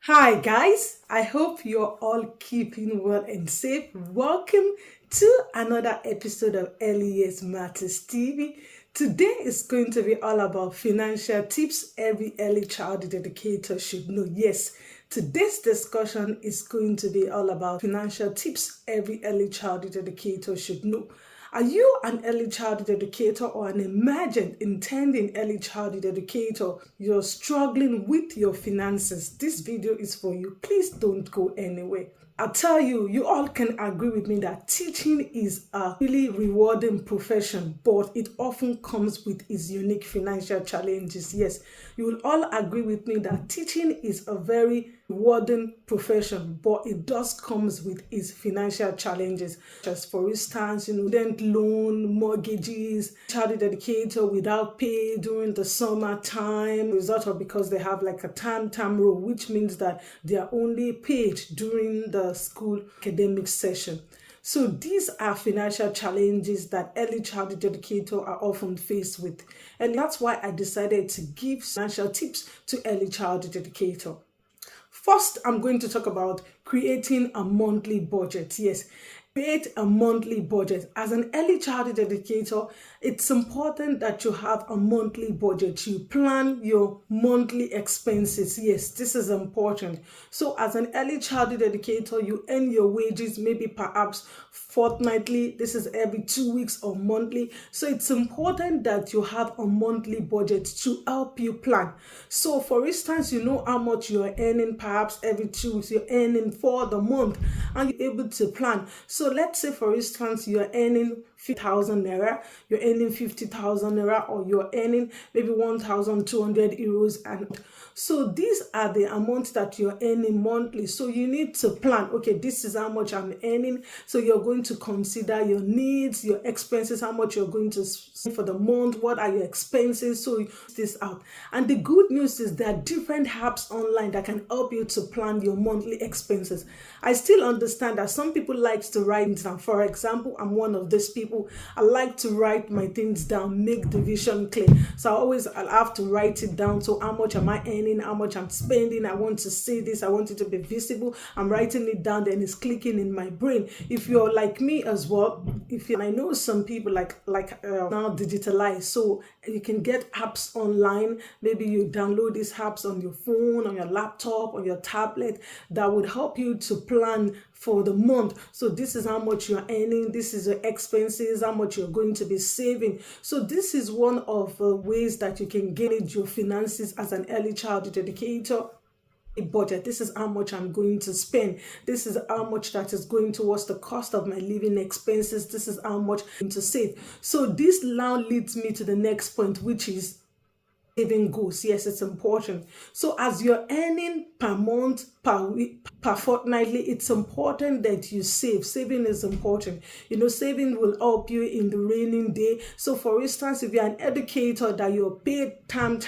Hi guys, I hope you're all keeping well and safe. Welcome to another episode of Early Years Matters TV. Today is going to be all about financial tips every early childhood educator should know. Yes, today's discussion is going to be all about financial tips every early childhood educator should know. Are you an early childhood educator or an emergent intending early childhood educator? You're struggling with your finances. This video is for you. Please don't go anywhere. I'll tell you, you all can agree with me that teaching is a really rewarding profession, but it often comes with its unique financial challenges. Yes, you will all agree with me that teaching is a very rewarding profession, but it does comes with its financial challenges. Just for instance, student loan, mortgages, child educator without pay during the summer time, result of because they have like a time rule, which means that they are only paid during the school academic session. So these are financial challenges that early childhood educators are often faced with. And that's why I decided to give financial tips to early childhood educators. First, I'm going to talk about creating a monthly budget. Yes, create a monthly budget. As an early childhood educator, it's important that you have a monthly budget. You plan your monthly expenses. Yes, this is important. So as an early childhood educator, you earn your wages maybe perhaps fortnightly. This is every 2 weeks or monthly. So it's important that you have a monthly budget to help you plan. So for instance, you know how much you're earning perhaps every 2 weeks, you're earning for the month, and you're able to plan. So let's say for instance, you're earning 50,000 naira, you're earning 50,000 naira, or you're earning maybe 1,200 euros. And so these are the amounts that you're earning monthly. So you need to plan, okay, this is how much I'm earning. So you're going to consider your needs, your expenses, how much you're going to spend for the month, what are your expenses. So you use this out. And the good news is there are different apps online that can help you to plan your monthly expenses. I still understand that some people like to write it down. For example, I'm one of these people. I like to write my things down, make the vision clear. So I'll have to write it down. So how much am I earning? How much I'm spending? I want to see this. I want it to be visible. I'm writing it down, then it's clicking in my brain. If you're like me as well, I know some people now digitalize, so you can get apps online. Maybe you download these apps on your phone, on your laptop, on your tablet that would help you to plan for the month. So this is how much you're earning, this is your expenses, how much you're going to be saving. So this is one of the ways that you can manage your finances as an early childhood educator. A budget. This is how much I'm going to spend. This is how much that is going towards the cost of my living expenses. This is how much I'm going to save. So this now leads me to the next point, which is saving goals. Yes, it's important. So as you're earning per month, per week, per fortnightly, it's important that you save. Saving is important. Saving will help you in the raining day. So for instance, if you're an educator that you're paid time,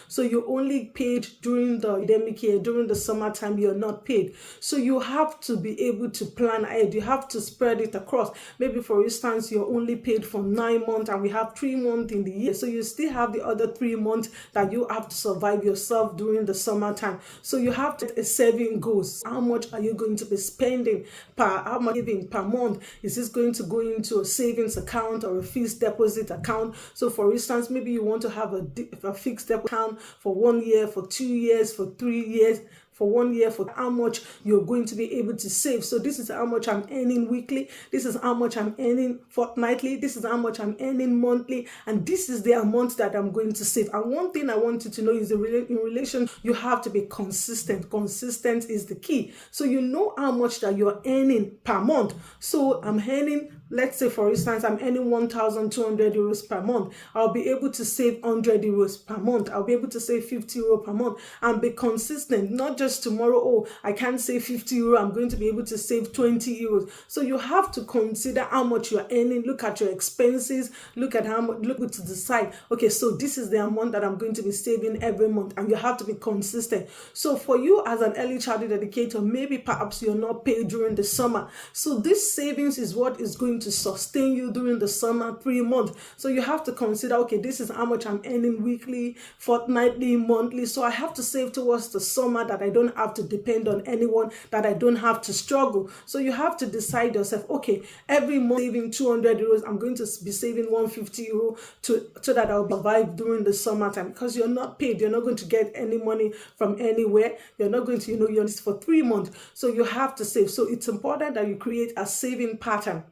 so you're only paid during the academic year, during the summertime, you're not paid. So you have to be able to plan ahead. You have to spread it across. Maybe for instance, you're only paid for 9 months and we have 3 months in the year. So you still have the other 3 months that you have to survive yourself during the summertime. So you have to a saving goals. How much are you going to be spending how much saving per month? Is this going to go into a savings account or a fixed deposit account? So for instance, maybe you want to have a fixed deposit account for 1 year, for 2 years, for 3 years, for 1 year, for how much you're going to be able to save. So this is how much I'm earning weekly. This is how much I'm earning fortnightly. This is how much I'm earning monthly. And this is the amount that I'm going to save. And one thing I want you to know is in relation, you have to be consistent. Consistent is the key. So you know how much that you're earning per month. So I'm earning, let's say for instance, I'm earning 1,200 euros per month. I'll be able to save 100 euros per month. I'll be able to save 50 euros per month and be consistent. Not just tomorrow, oh, I can't save 50 euros. I'm going to be able to save 20 euros. So you have to consider how much you're earning. Look at your expenses. Look at how much, look to the side. Okay, so this is the amount that I'm going to be saving every month, and you have to be consistent. So for you as an early childhood educator, maybe perhaps you're not paid during the summer. So this savings is what is going to sustain you during the summer 3 months. So you have to consider, okay, this is how much I'm earning weekly, fortnightly, monthly. So I have to save towards the summer that I don't have to depend on anyone, that I don't have to struggle. So you have to decide yourself, okay, every month saving 200 euros, I'm going to be saving 150 euro so that I'll survive during the summertime, because you're not paid. You're not going to get any money from anywhere. You're not going to, you're this for 3 months. So you have to save. So it's important that you create a saving pattern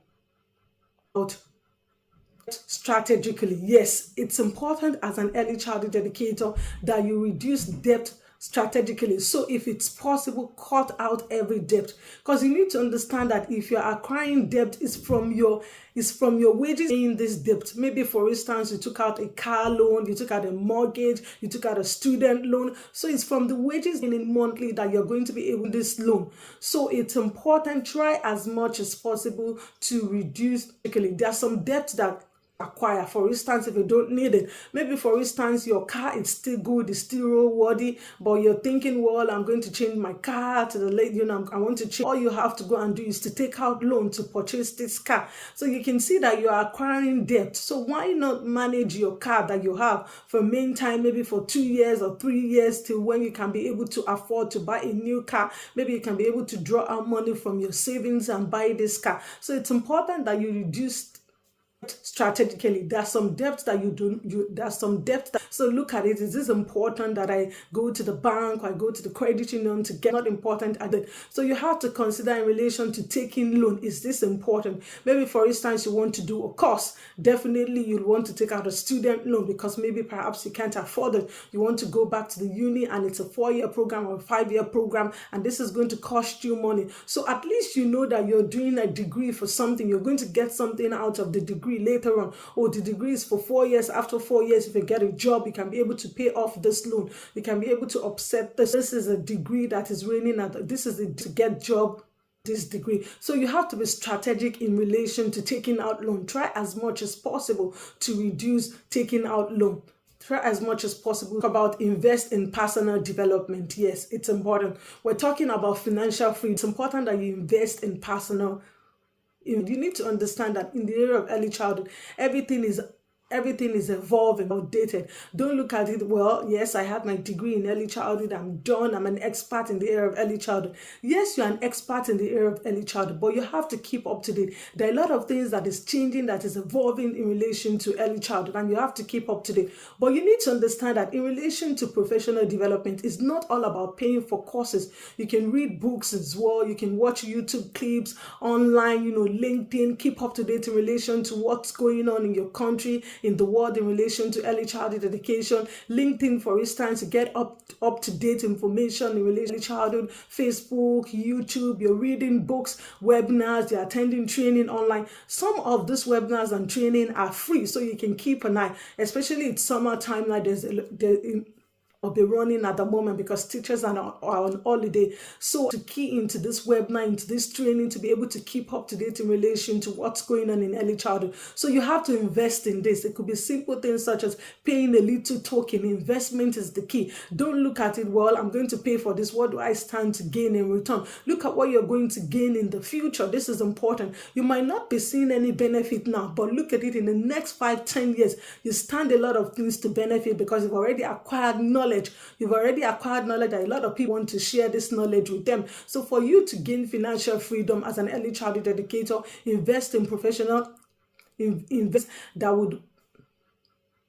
strategically. Yes, it's important as an early childhood educator that you reduce debt strategically. So if it's possible, cut out every debt, because you need to understand that if you're acquiring debt, is from your wages in this debt. Maybe for instance, you took out a car loan, you took out a mortgage, you took out a student loan. So it's from the wages in monthly that you're going to be able to this loan. So it's important, try as much as possible to reduce. There are some debts that acquire. For instance, if you don't need it, maybe for instance your car is still good, it's still roadworthy, but you're thinking, well, I'm going to change my car to the late, I want to change. All you have to go and do is to take out loan to purchase this car. So you can see that you are acquiring debt. So why not manage your car that you have for meantime, maybe for 2 years or 3 years, till when you can be able to afford to buy a new car. Maybe you can be able to draw out money from your savings and buy this car. So it's important that you reduce strategically. There's some debts that there's some debt that, so look at it. Is this important that I go to the bank or I go to the credit union to get? Not important at it. So you have to consider in relation to taking loan, is this important? Maybe for instance you want to do a course, definitely you'll want to take out a student loan, because maybe perhaps you can't afford it. You want to go back to the uni and it's a 4-year program or a 5-year program, and this is going to cost you money. So at least you know that you're doing a degree for something. You're going to get something out of the degree later on. Or the degree is for 4 years. After 4 years, if you get a job, you can be able to pay off this loan. You can be able to offset this. This is a degree that is running at, this is to get job, this degree. So you have to be strategic in relation to taking out loan. Try as much as possible to reduce taking out loan. Try as much as possible about invest in personal development. Yes, it's important. We're talking about financial freedom. It's important that you invest in personal. You need to understand that in the area of early childhood, everything is evolving, outdated. Don't look at it, well, yes, I had my degree in early childhood, I'm done, I'm an expert in the area of early childhood. Yes, you're an expert in the area of early childhood, but you have to keep up to date. There are a lot of things that is changing, that is evolving in relation to early childhood, and you have to keep up to date. But you need to understand that in relation to professional development, it's not all about paying for courses. You can read books as well, you can watch YouTube clips online, LinkedIn, keep up to date in relation to what's going on in your country, in the world in relation to early childhood education. LinkedIn, for instance, to get up to date information in relation to childhood. Facebook, YouTube, you're reading books, webinars, you're attending training online. Some of these webinars and training are free, so you can keep an eye, especially it's summertime, like I'll be running at the moment because teachers are on holiday. So to key into this webinar, into this training, to be able to keep up to date in relation to what's going on in early childhood. So you have to invest in this. It could be simple things such as paying a little token. Investment is the key. Don't look at it, well, I'm going to pay for this. What do I stand to gain in return? Look at what you're going to gain in the future. This is important. You might not be seeing any benefit now, but look at it in the next 5-10 years. You stand a lot of things to benefit because you've already acquired knowledge. You've already acquired knowledge that a lot of people want to share this knowledge with them. So for you to gain financial freedom as an early childhood educator, invest in professional, invest that would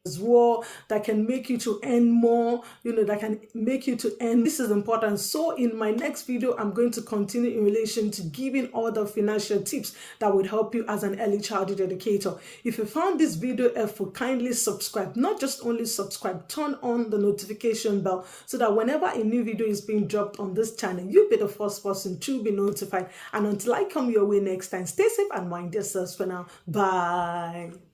as well, that can make you to earn more, that can make you to earn. This is important. So in my next video, I'm going to continue in relation to giving all the financial tips that would help you as an early childhood educator. If you found this video helpful, kindly subscribe. Not just only subscribe, turn on the notification bell so that whenever a new video is being dropped on this channel, you'll be the first person to be notified. And until I come your way next time, stay safe and mind yourselves for now. Bye.